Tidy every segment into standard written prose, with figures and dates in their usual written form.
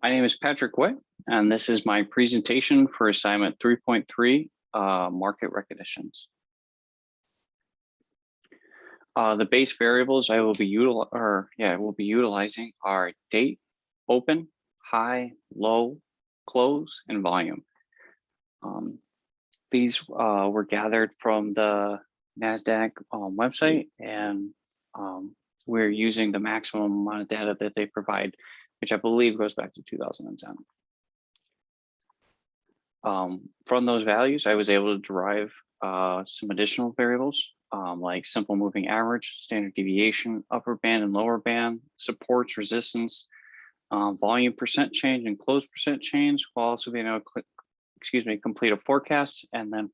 My name is Patrick Witt, and this is my presentation for assignment 3.3, market recognitions. The base variables I will be utilizing are date, open, high, low, close, and volume. These were gathered from the NASDAQ website, and we're using the maximum amount of data that they provide, which I believe goes back to 2010. From those values, I was able to derive some additional variables like simple moving average, standard deviation, upper band and lower band, supports, resistance, volume percent change, and close percent change, while also being able to complete a forecast and then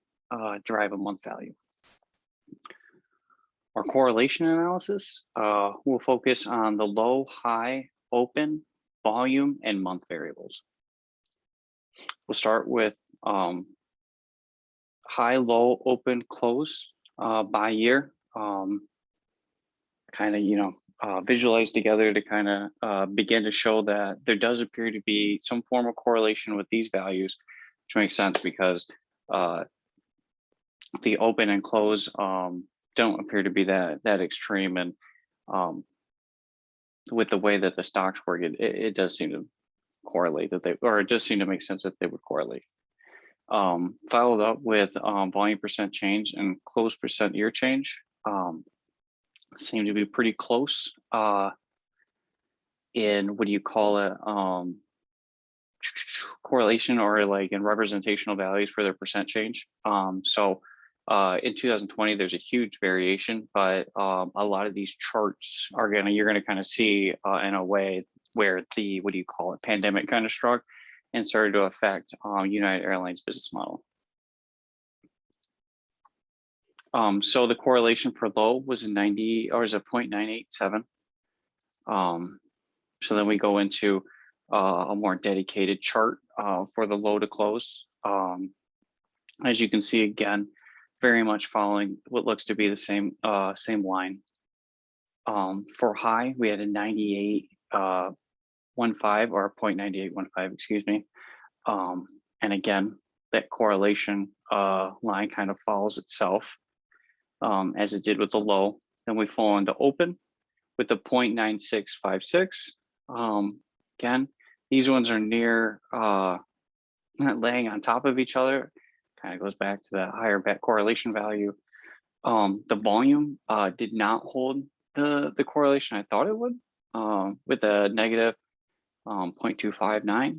derive a month value. Our correlation analysis will focus on the low, high, open, volume, and month variables. We'll start with high, low, open, close by year, visualize together to kind of begin to show that there does appear to be some form of correlation with these values, which makes sense because the open and close don't appear to be that extreme, and with the way that the stocks work, it does seem to correlate it does seem to make sense that they would correlate. Followed up with volume percent change and close percent year change seem to be pretty close in correlation, or like in representational values for their percent change. In 2020, there's a huge variation, but a lot of these charts are you're gonna kind of see in a way where the pandemic kind of struck and started to affect United Airlines business model. So the correlation for low was a 0.987. So then we go into a more dedicated chart for the low to close. As you can see, again, very much following what looks to be the same line. For high, we had a 98.15 or 0.9815, excuse me. And again, that correlation line kind of follows itself as it did with the low. Then we fall into open with the 0.9656. Again, these ones are near laying on top of each other. Kind of goes back to the higher correlation value. The volume did not hold the correlation I thought it would, with a negative 0.259.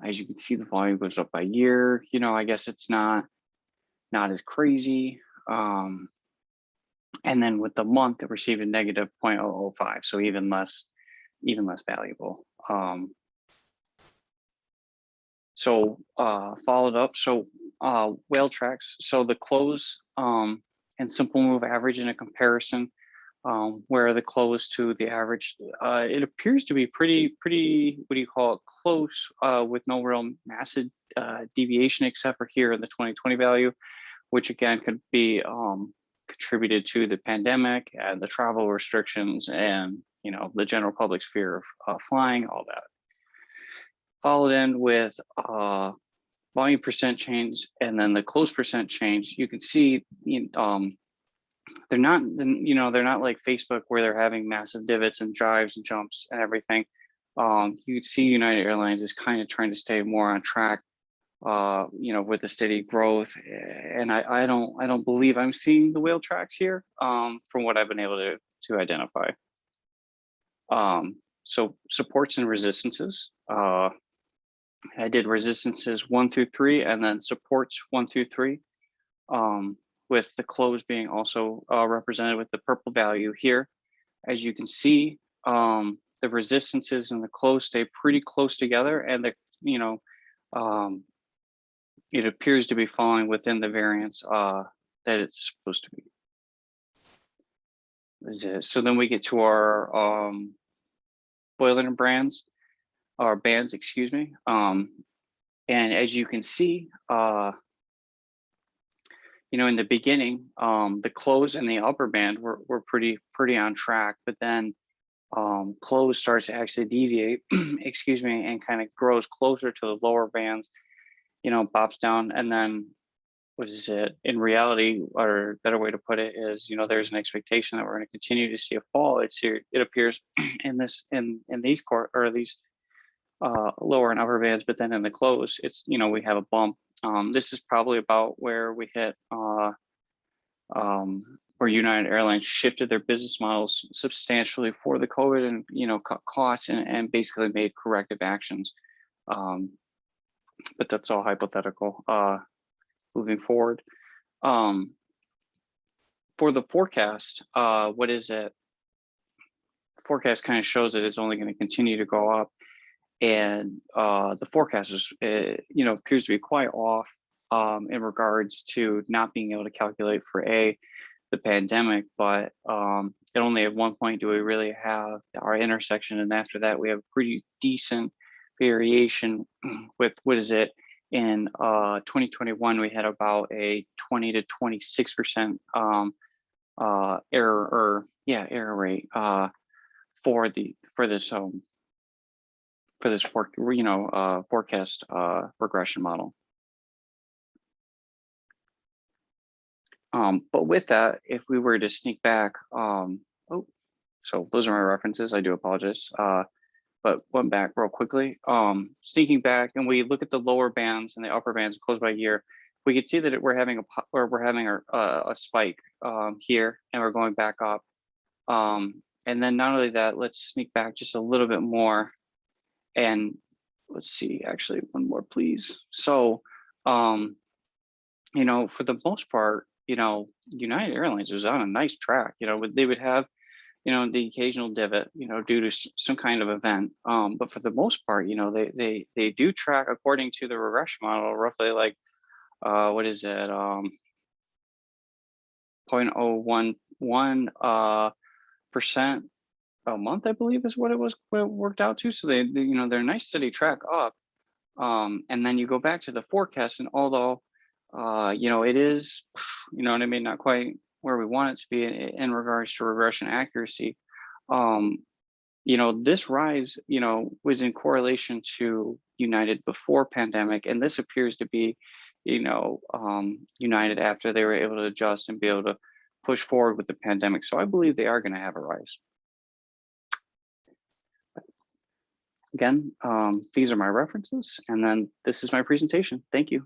As you can see, the volume goes up by year. I guess it's not as crazy. And then with the month, it received a negative 0.005, so even less valuable. Followed up, whale tracks. So the close and simple move average in a comparison, where the close to the average, it appears to be pretty, close, with no real massive deviation, except for here in the 2020 value, which again could be contributed to the pandemic and the travel restrictions and the general public's fear of flying, all that. Followed in with volume percent change, and then the close percent change. You can see they're not like Facebook, where they're having massive divots and dives and jumps and everything. You can see United Airlines is kind of trying to stay more on track, with the steady growth. And I don't believe I'm seeing the whale tracks here, from what I've been able to identify. So supports and resistances. I did resistances 1 through 3, and then supports 1 through 3, with the close being also represented with the purple value here. As you can see, the resistances and the close stay pretty close together, and it appears to be falling within the variance that it's supposed to be. So then we get to our Bollinger Bands, excuse me. And as you can see, in the beginning, the close and the upper band were pretty on track, but then close starts to actually deviate, excuse me, and kind of grows closer to the lower bands, bops down, and then what is it? In reality, or better way to put it is, there's an expectation that we're going to continue to see a fall. It's here. It appears in these core or these lower and upper bands, but then in the close, it's we have a bump. This is probably about where we hit where United Airlines shifted their business models substantially for the COVID and cut costs and basically made corrective actions. But that's all hypothetical. Moving forward, for the forecast, what is it? Forecast kind of shows that it's only going to continue to go up, and the forecast is, appears to be quite off in regards to not being able to calculate for the pandemic, but only at one point do we really have our intersection, and after that we have pretty decent variation with what is it? In 2021, we had about a 20 to 26% error rate for this forecast regression model. But with that, if we were to sneak back, so those are my references. I do apologize. But went back real quickly, sneaking back, and we look at the lower bands and the upper bands close by year, we could see that we're having a spike here, and we're going back up. And then not only that, let's sneak back just a little bit more, and let's see, actually one more, please. So, for the most part, United Airlines was on a nice track. They would have the occasional divot, due to some kind of event. But for the most part, they do track according to the regression model, roughly like, what is it? 0.011% a month, I believe is what it worked out to. So they're a nice steady track up. And then you go back to the forecast, and although, it is, not quite where we want it to be in regards to regression accuracy. This rise, was in correlation to United before pandemic, and this appears to be, United after they were able to adjust and be able to push forward with the pandemic. So I believe they are going to have a rise. Again, these are my references, and then this is my presentation. Thank you.